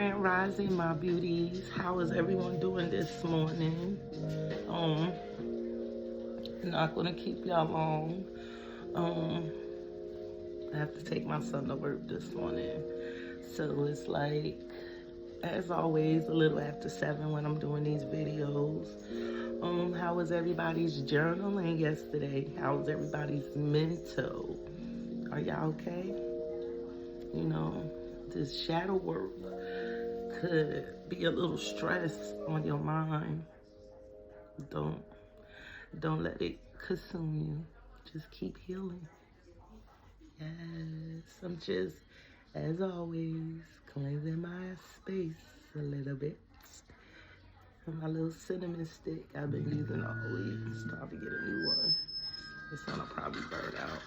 Grand Rising, my beauties. How is everyone doing this morning? I'm not gonna keep y'all long. I have to take my son to work this morning, so it's like, as always, a little after 7 when I'm doing these videos. How was everybody's journaling yesterday? How was everybody's mental? Are y'all okay? You know, this shadow work could be a little stress on your mind. Don't let it consume you. Just keep healing. Yes, I'm just, as always, cleansing my space a little bit. And my little cinnamon stick I've been using all week. It's time to get a new one. This one will probably burn out.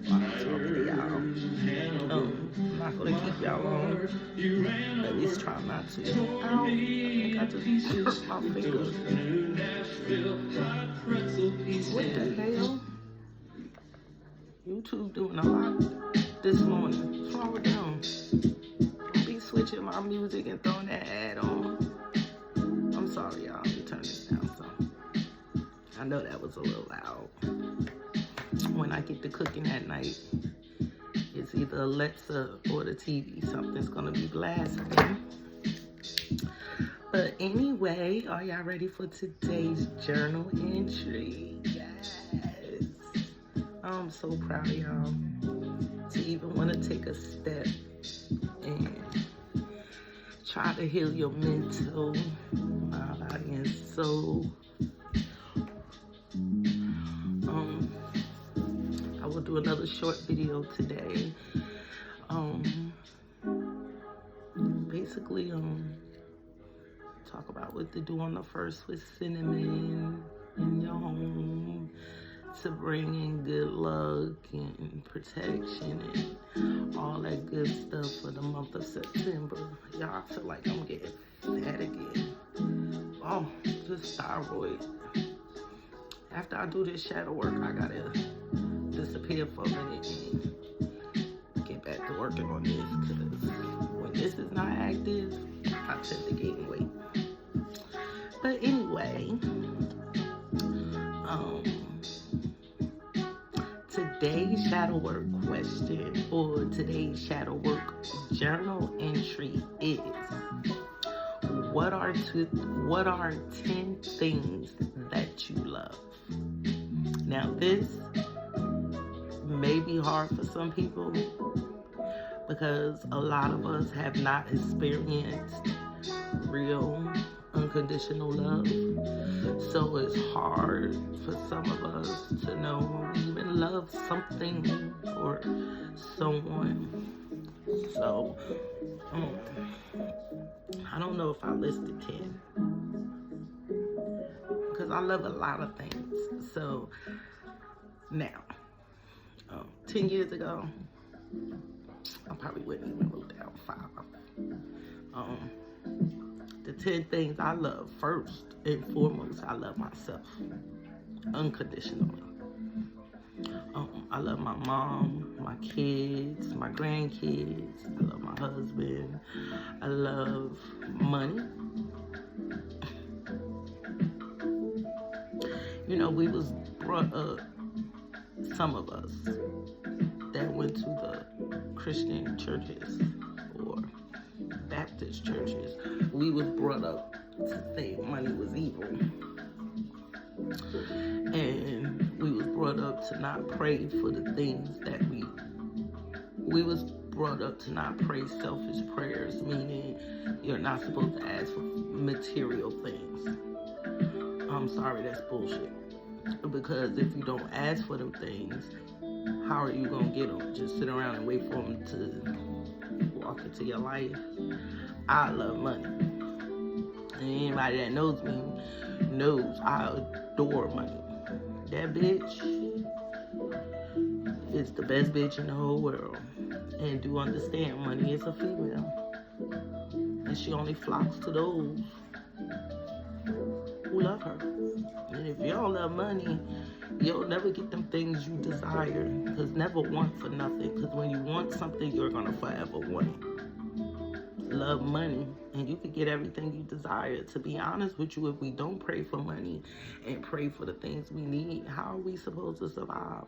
While I'm talking to y'all. I'm not gonna keep y'all long. At least try not to. Ow, I think I just hurt my finger. What the hell? YouTube doing a lot this morning. What's wrong with them? Don't be switching my music and throwing that ad on. I'm sorry, y'all. Let me turn this down some. I know that was a little loud. When I get to cooking at night, it's either Alexa or the TV. Something's gonna be blasting. But anyway, are y'all ready for today's journal entry? Yes. I'm so proud of y'all to even want to take a step and try to heal your mental, body, and soul. I will do another short video today. Basically, talk about what to do on the first with cinnamon in your home to bring in good luck and protection and all that good stuff for the month of September. Y'all, I feel like I'm getting fat again. Oh, just thyroid. After I do this shadow work, I gotta disappear for a minute and get back to working on this, because when this is not active, I tend to gain weight. But anyway, today's shadow work question, or today's shadow work journal entry is, what are 10 things that you love? Now this may be hard for some people because a lot of us have not experienced real unconditional love. So it's hard for some of us to know when we even love something or someone. So I don't know if I listed 10 because I love a lot of things. So now, 10 years ago, I probably wouldn't even wrote down 5. The 10 things I love, first and foremost, I love myself unconditionally. I love my mom, my kids, my grandkids. I love my husband. I love money. You know, we was brought up, some of us that went to the Christian churches or Baptist churches, we was brought up to think money was evil. And we was brought up to not pray for the things that we was brought up to not pray selfish prayers, meaning you're not supposed to ask for material things. I'm sorry, that's bullshit. Because if you don't ask for them things, how are you gonna get them? Just sit around and wait for them to walk into your life? I love money. And anybody that knows me knows I adore money. That bitch is the best bitch in the whole world. And do understand, money is a female. And she only flocks to those who love her. And if you don't love money, you'll never get them things you desire. Because never want for nothing. Because when you want something, you're going to forever want it. love money, and you could get everything you desire. To be honest with you, if we don't pray for money and pray for the things we need, how are we supposed to survive?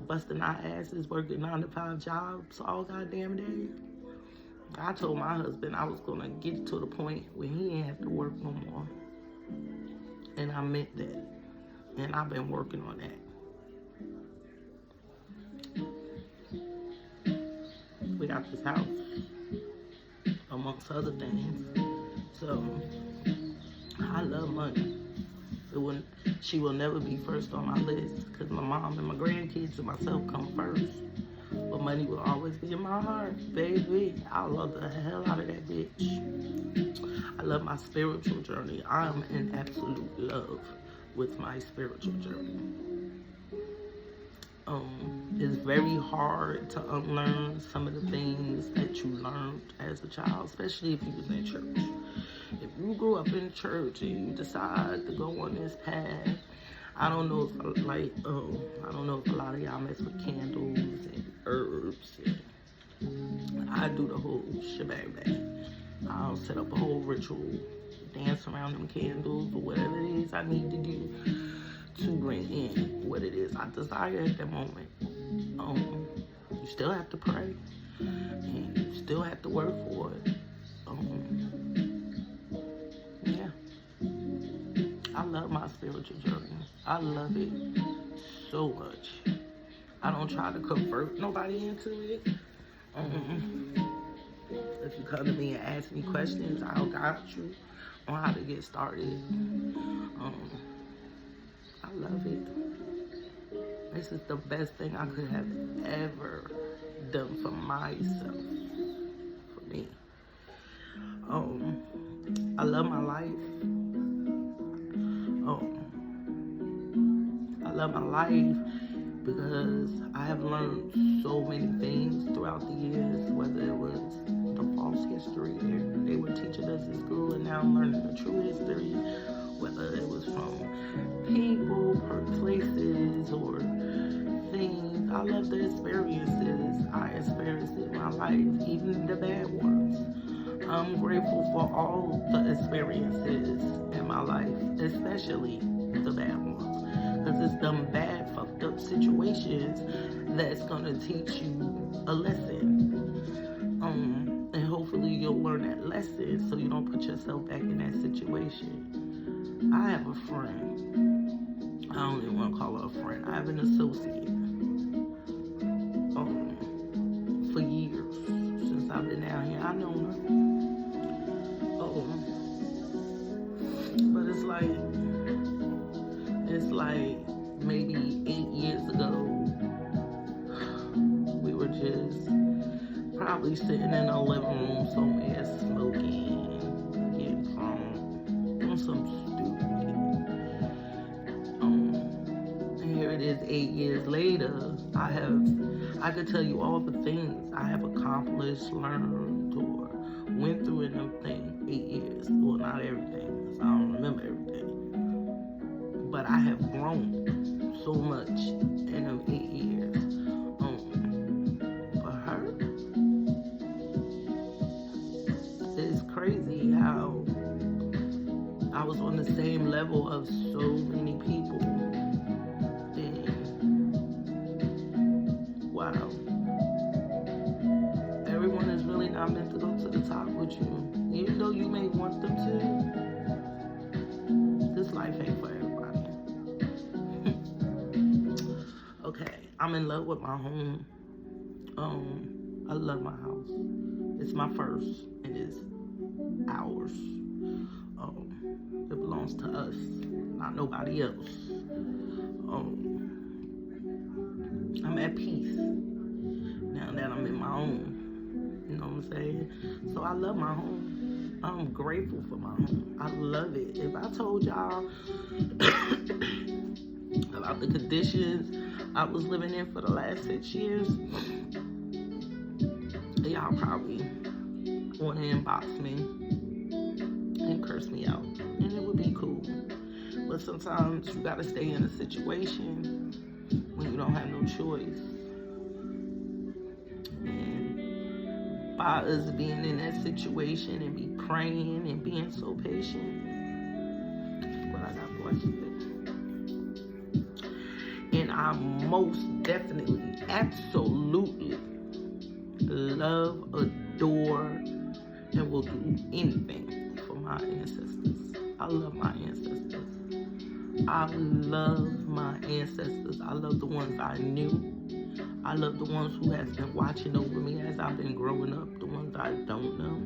Busting our asses, working 9 to 5 jobs all goddamn day. I told my husband I was gonna get to the point where he didn't have to work no more, and I meant that, and I've been working on that. We got this house, amongst other things. So I love money. She will never be first on my list, because my mom and my grandkids and myself come first. But money will always be in my heart, baby. I love the hell out of that bitch. I love my spiritual journey. I am in absolute love with my spiritual journey. It's very hard to unlearn some of the things that you learned as a child, especially if you was in church. If you grew up in church and you decide to go on this path, I don't know if I don't know if a lot of y'all mess with candles and herbs. And I do the whole shebang bang. I'll set up a whole ritual, dance around them candles or whatever it is I need to do to bring in what it is I desire at that moment. You still have to pray, and you still have to work for it. Yeah, I love my spiritual journey. I love it so much. I don't try to convert nobody into it. If you come to me and ask me questions, I'll guide you on how to get started. I love it. This is the best thing I could have ever done for myself, for me. I love my life. I love my life because I have learned so many things throughout the years, whether it was the false history they were teaching us in school, and now I'm learning the true history, whether it was from people or places or things. I love the experiences I experienced in my life, even the bad ones. I'm grateful for all the experiences in my life, especially the bad ones, because it's them bad, fucked up situations that's gonna teach you a lesson. And hopefully you'll learn that lesson so you don't put yourself back in that situation. I have a friend. I don't even want to call her a friend. I have an associate. For years, since I've been down here, I know her. But it's like maybe 8 years ago, we were just probably sitting in a living room somewhere smoking, getting drunk, doing some stupid. And here it is 8 years later. I could tell you all the things I have accomplished, learned, or went through in them things 8 years. Well, not everything, because I don't remember everything. But I have grown so much in them 8 years. For her, it's crazy how I was on the same level of so many people. Wow. Everyone is really not meant to go to the top with you. Even though you may want them to, this life ain't for everybody. Okay, I'm in love with my home. I love my house. It's my first, and it's ours. It belongs to us, not nobody else. I'm at peace now that I'm in my own. You know what I'm saying? So I love my home. I'm grateful for my home. I love it. If I told y'all about the conditions I was living in for the last 6 years, y'all probably want to inbox me and curse me out, and it would be cool. But sometimes you gotta stay in a situation when you don't have no choice. And by us being in that situation and be praying and being so patient. Well, I got questions. And I most definitely, absolutely love, adore, and will do anything for my ancestors. I love my ancestors. I love my ancestors. I love the ones I knew. I love the ones who have been watching over me as I've been growing up, the ones I don't know.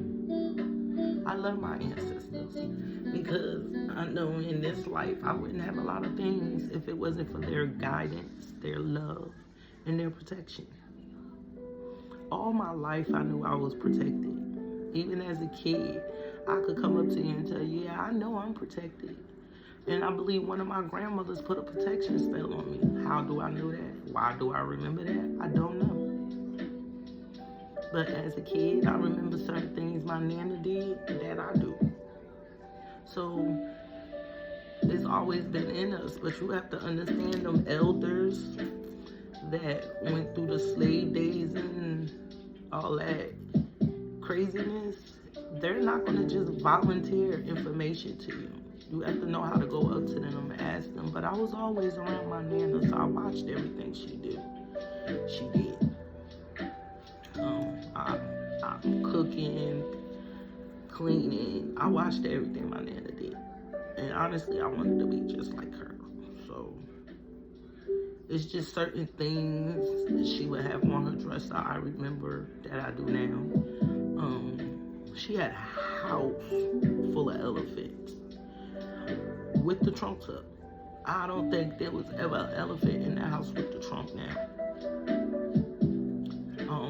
I love my ancestors because I know in this life I wouldn't have a lot of things if it wasn't for their guidance, their love, and their protection. All my life I knew I was protected. Even as a kid, I could come up to you and tell you, yeah, I know I'm protected. And I believe one of my grandmothers put a protection spell on me. How do I know that? Why do I remember that? I don't know. But as a kid, I remember certain things my Nana did that I do. So it's always been in us. But you have to understand them elders that went through the slave days and all that craziness. They're not going to just volunteer information to you. You have to know how to go up to them and ask them. But I was always around my Nana, so I watched everything she did. I'm cooking, cleaning. I watched everything my Nana did. And honestly, I wanted to be just like her. So it's just certain things that she would have on her dresser I remember that I do now. She had a house full of elephants with the trunks up. I don't think there was ever an elephant in the house with the trunk now.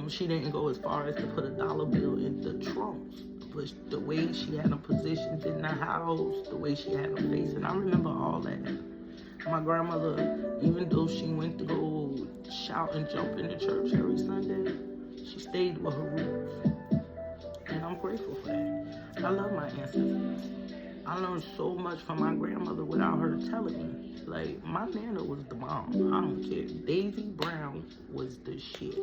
She didn't go as far as to put a dollar bill in the trunks, but the way she had them positioned in the house, the way she had them facing, I remember all that. My grandmother, even though she went to go shout and jump in the church every Sunday, she stayed with her roots. And I'm grateful for that. I love my ancestors. I learned so much from my grandmother without her telling me. Like, my Nana was the bomb. I don't care. Daisy Brown was the shit.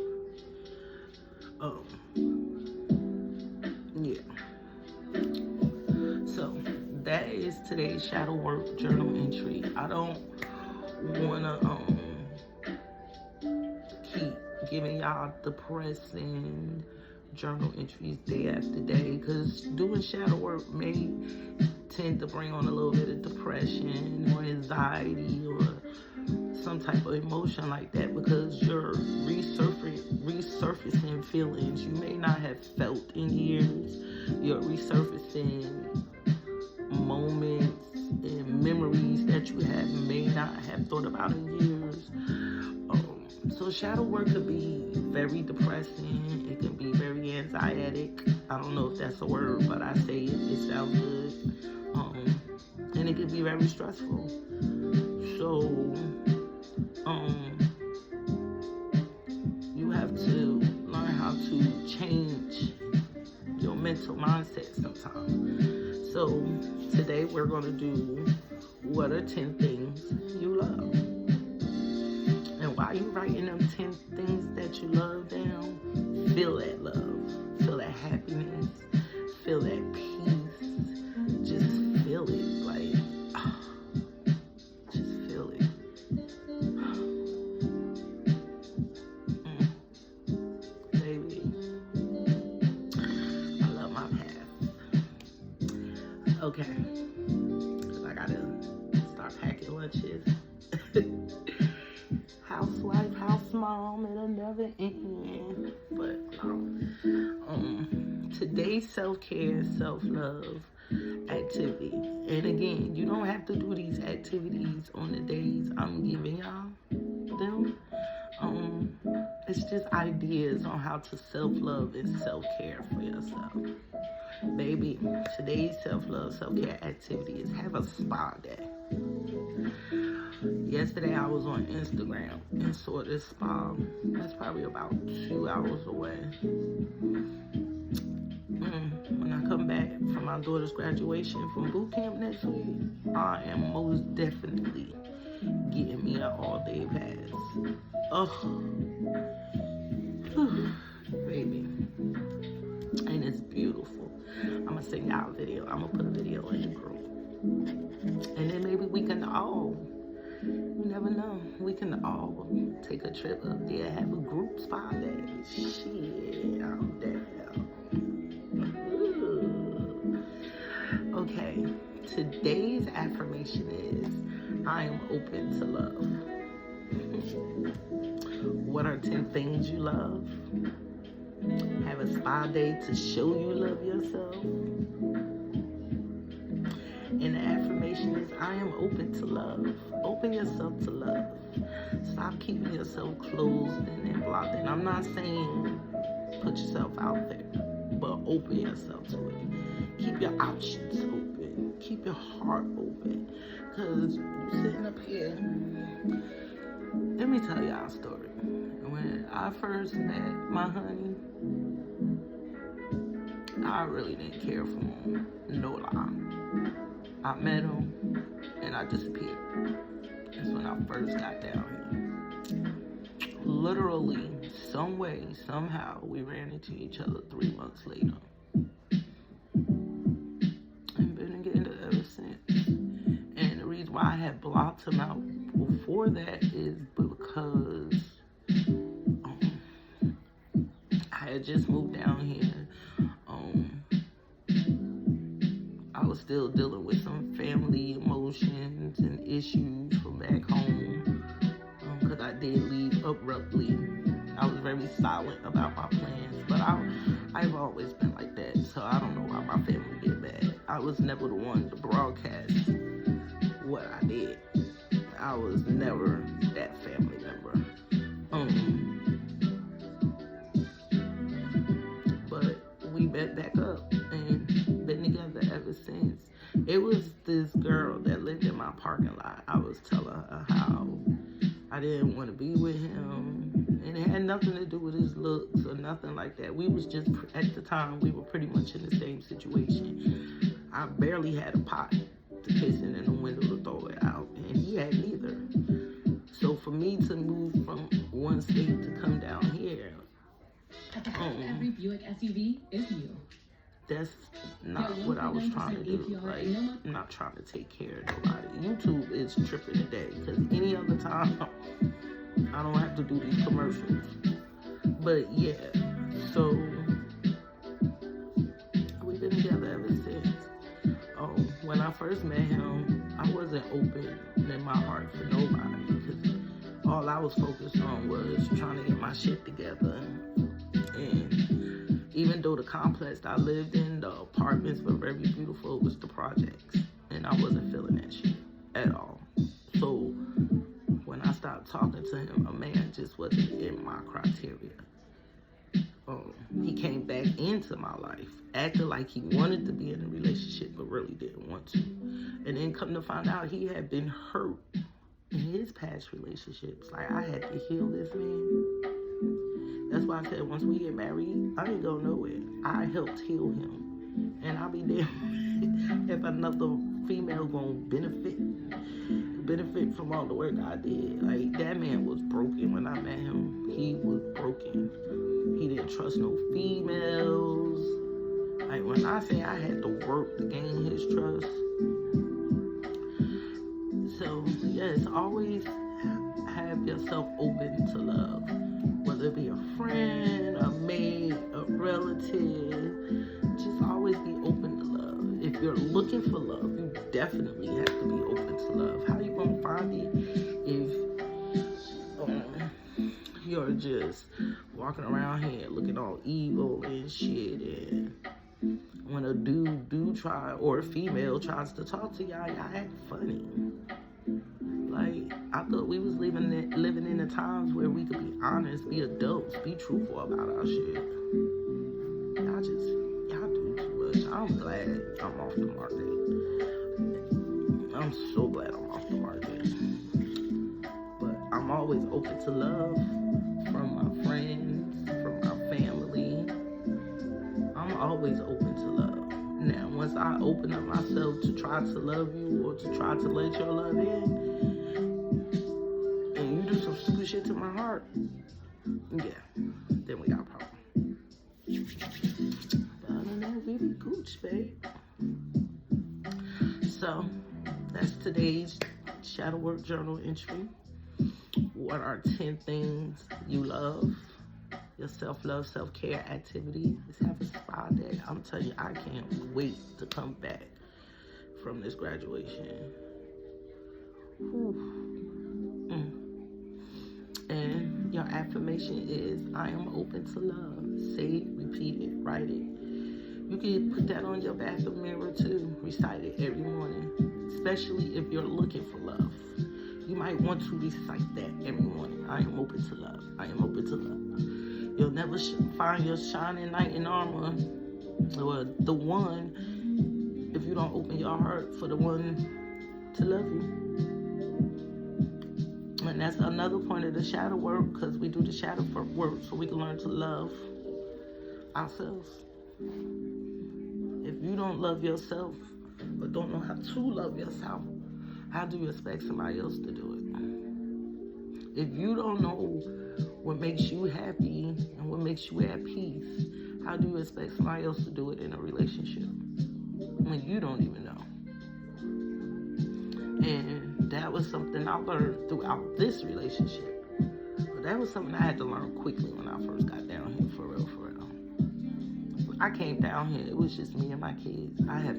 Yeah. So, that is today's shadow work journal entry. I don't want to keep giving y'all depressing journal entries day after day, because doing shadow work may tend to bring on a little bit of depression or anxiety or some type of emotion like that, because you're resurfacing feelings you may not have felt in years. You're resurfacing moments and memories that you may not have thought about in years. So shadow work could be very depressing. It can be very anxietic. I don't know if that's a word, but I say it. It sounds good. And it can be very stressful. So, you have to learn how to change your mental mindset sometimes. So, today we're going to do, what are 10 things you love? And while you're writing them 10 things that you love down, feel that love, feel that happiness, feel that peace. Just feel it, like, just feel it. Baby, I love my path. Okay, because I gotta start packing lunches. Housewife, house mom, it'll never end. But today's self-care, self-love activity. And again, you don't have to do these activities on the days I'm giving y'all them. It's just ideas on how to self-love and self-care for yourself. Baby, today's self-love, self-care activity is have a spa day. Yesterday I was on Instagram and saw this spa. It's probably about 2 hours away. When I come back from my daughter's graduation from boot camp next week, I am most definitely getting me an all-day pass. Oh, baby. and it's beautiful. I'm gonna send y'all a video. I'm gonna put a video in the group, and then maybe we can all, you never know, we can all take a trip up there, have a group spa day. Shit, I'm down. Ooh. Okay, today's affirmation is, I am open to love. What are 10 things you love? Have a spa day to show you love yourself. And the affirmation is, I am open to love. Open yourself to love. Stop keeping yourself closed and blocked. And I'm not saying put yourself out there, but open yourself to it. Keep your options open. Keep your heart open. Because you're sitting up here. Let me tell y'all a story. When I first met my honey, I really didn't care for him. No lie. I met him and I disappeared. That's when I first got down here. Literally, some way, somehow, we ran into each other 3 months later. And been together ever since. And the reason why I had blocked him out before that is because I had just moved down here. I was still dealing with some family emotions and issues from back home, because I did leave abruptly. I was very silent about my plans, but I've always been like that, so I don't know why my family get mad. I was never the one to broadcast what I did. I was never that family member. But we met back up and been together ever since. It was this girl that lived in my parking lot. I was telling her how I didn't want to be with him, and it had nothing to do with his looks or nothing like that. We was just, at the time, we were pretty much in the same situation. I barely had a pot to piss in the window to throw it out, and he had neither. So for me to move from one state to come down here, every Buick SUV is new. That's not what I was trying to do. Like, I'm not trying to take care of nobody. YouTube is tripping today, because any other time I don't have to do these commercials. But yeah, so we've been together ever since. When I first met him, I wasn't open in my heart for nobody, because all I was focused on was trying to get my shit together. And even though the complex I lived in, the apartments were very beautiful, it was the projects, and I wasn't feeling that shit at all. So when I stopped talking to him, a man just wasn't in my criteria. He came back into my life, acting like he wanted to be in a relationship, but really didn't want to. And then come to find out, he had been hurt in his past relationships. Like, I had to heal this man. That's why I said, once we get married, I ain't going nowhere. I helped heal him. And I'll be there if another female gonna benefit from all the work I did. Like, that man was broken when I met him. He was broken. He didn't trust no females. Like, when I say I had to work to gain his trust. So, yes, always have yourself open to love. Whether it be a friend, a mate, a relative, just always be open to love. If you're looking for love, you definitely have to be open to love. How you gonna find it if you're just walking around here looking all evil and shit, and when a dude try, or a female tries to talk to y'all act funny? Like, I thought we was living in the times where we could be honest, be adults, be truthful about our shit. Y'all do too much. I'm glad I'm off the market. I'm so glad I'm off the market. But I'm always open to love from my friends, from my family. I'm always open to love. Now, once I open up myself to try to love you, or to try to let your love in, and you do some stupid shit to my heart, yeah, then we got a problem. coach, babe. So that's today's shadow work journal entry. What are 10 things you love? Your self-love, self-care activity is have a spa day. I'm telling you, I can't wait to come back from this graduation. And your affirmation is, I am open to love. Say it, repeat it, write it. You can put that on your bathroom mirror too. Recite it every morning, especially if you're looking for love. You might want to recite that every morning. I am open to love. I am open to love. You'll never find your shining knight in armor or the one if you don't open your heart for the one to love you. And that's another point of the shadow work, because we do the shadow work so we can learn to love ourselves. If you don't love yourself or don't know how to love yourself, how do you expect somebody else to do it? If you don't know what makes you happy and what makes you at peace, how do you expect somebody else to do it in a relationship when you don't even know? And that was something I learned throughout this relationship. But that was something I had to learn quickly when I first got down here, for real, for real. I came down here, it was just me and my kids. I have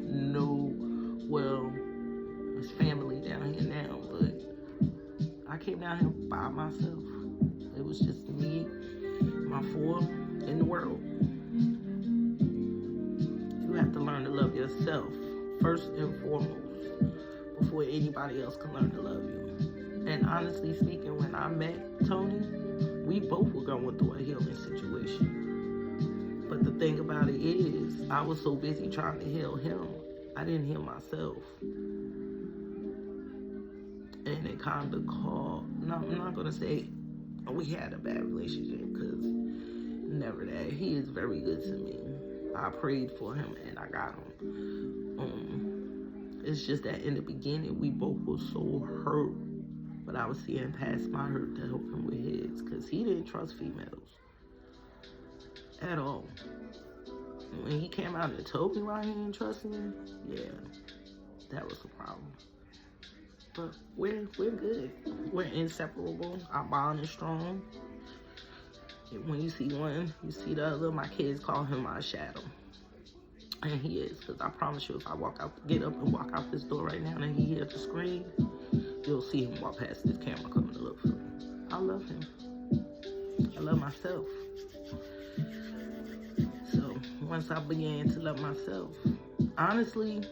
there's family down here now, but I came down here by myself. It was just me, my 4 in the world. You have to learn to love yourself first and foremost before anybody else can learn to love you. And honestly speaking, when I met Tony, we both were going through a healing situation. But the thing about it is, I was so busy trying to heal him, I didn't heal myself. And it kind of I'm not going to say we had a bad relationship, because never that. He is very good to me. I prayed for him and I got him. It's just that in the beginning, we both were so hurt. But I was seeing past my hurt to help him with his, because he didn't trust females at all. When he came out and told me why he didn't trust me, yeah, that was a problem. But we're good. We're inseparable. Our bond is strong. And when you see one, you see the other. My kids call him my shadow. And he is, because I promise you, if I get up and walk out this door right now and he hears the scream, you'll see him walk past this camera coming to look for me. I love him. I love myself. So once I began to love myself, honestly,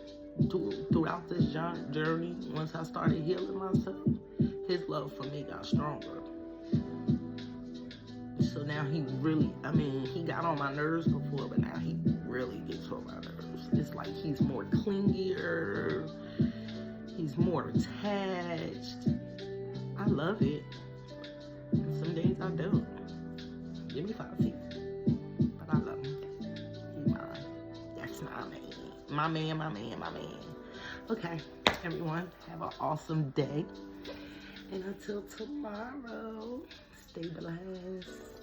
throughout this journey, once I started healing myself, his love for me got stronger. So now he got on my nerves before, but now he really gets on my nerves. It's like he's more clingier, he's more attached. I love it. And some days I don't. Give me 5 feet. But I love him. He's mine. That's my man. Okay, everyone, have an awesome day. And until tomorrow, stay blessed.